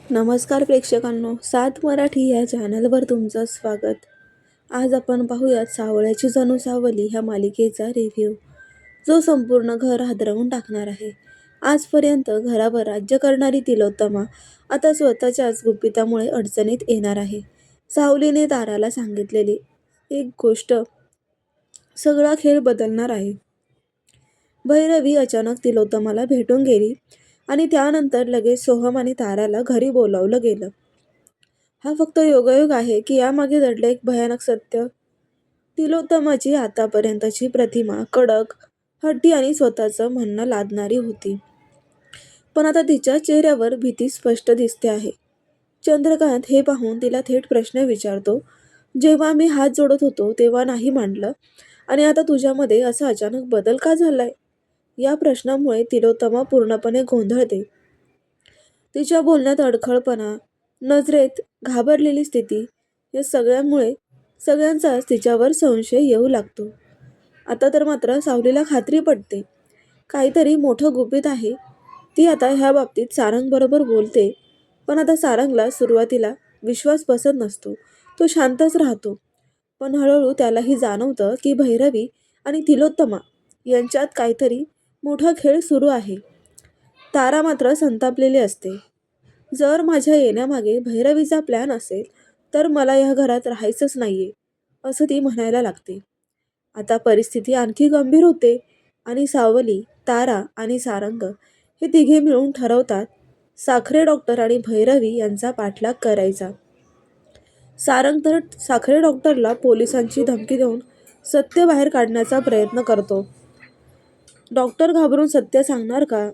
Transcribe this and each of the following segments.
नमस्कार प्रेक्षकांनो, सात मराठी या चॅनलवर तुमचं स्वागत. आज आपण पाहूयात सावळ्याची जणू सावली ह्या मालिकेचा रिव्ह्यू, जो संपूर्ण घर हादरवून टाकणार आहे. आजपर्यंत घरावर राज्य करणारी तिलोत्तमा आता स्वतःच्याच गुपितामुळे अडचणीत येणार आहे. सावलीने ताराला सांगितलेली एक गोष्ट सगळा खेळ बदलणार आहे. भैरवी अचानक तिलोत्तमाला भेटून गेली आणि त्यानंतर लगेच सोहम आणि ताराला घरी बोलावलं गेलं. हा फक्त योगायोग आहे की यामागे दडलं एक भयानक सत्य? तिलोत्तमाची आतापर्यंतची प्रतिमा कडक, हट्टी आणि स्वतःचं म्हणणं लादणारी होती. पण आता तिच्या चेहऱ्यावर भीती स्पष्ट दिसते आहे. चंद्रकांत हे पाहून तिला थेट प्रश्न विचारतो, जेव्हा मी हात जोडत होतो तेव्हा नाही मांडलं आणि आता तुझ्यामध्ये असा अचानक बदल का झालाय? या प्रश्नामुळे तिलोत्तमा पूर्णपणे गोंधळते. तिच्या बोलण्यात अडखळपणा, नजरेत घाबरलेली स्थिती, या सगळ्यामुळे सगळ्यांचाच तिच्यावर संशय येऊ लागतो. आता तर मात्र सावलीला खात्री पटते, काहीतरी मोठं गुपित आहे. ती आता ह्या बाबतीत सारंगबरोबर बोलते. पण आता सारंगला सुरुवातीला विश्वास बसत नसतो. तो शांतच राहतो. पण हळूहळू त्यालाही जाणवतं की भैरवी आणि तिलोत्तमा यांच्यात काहीतरी मोठा खेळ सुरू आहे. तारा मात्र संतापलेली असते. जर माझ्या येण्यामागे भैरवीचा प्लॅन असेल तर मला या घरात राहायचंच नाहीये, असं ती म्हणायला लागते. आता परिस्थिती आणखी गंभीर होते आणि सावली, तारा आणि सारंग हे तिघे मिळून ठरवतात साखरे डॉक्टर आणि भैरवी यांचा पाठलाग करायचा. सारंग तर साखरे डॉक्टरला पोलिसांची धमकी देऊन सत्य बाहेर काढण्याचा प्रयत्न करतो. डॉक्टर घाबरून सत्य सांगणार का?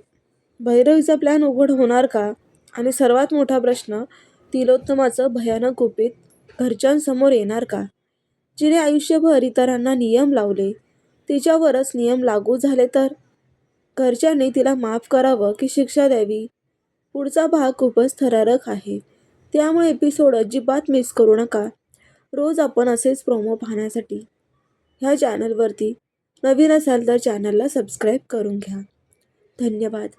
भैरवीचा प्लॅन उघड होणार का? आणि सर्वात मोठा प्रश्न, तिलोत्तमाचं भयानक गुपित घरच्यांसमोर येणार का? जिने आयुष्यभर इतरांना नियम लावले, तिच्यावरच नियम लागू झाले तर? घरच्यांनी तिला माफ करावं की शिक्षा द्यावी? पुढचा भाग खूपच थरारक आहे, त्यामुळे एपिसोड अजिबात मिस करू नका. रोज आपण असेच प्रोमो पाहण्यासाठी ह्या चॅनलवरती नवीन असाल तर चॅनलला सबस्क्राईब करून घ्या. धन्यवाद.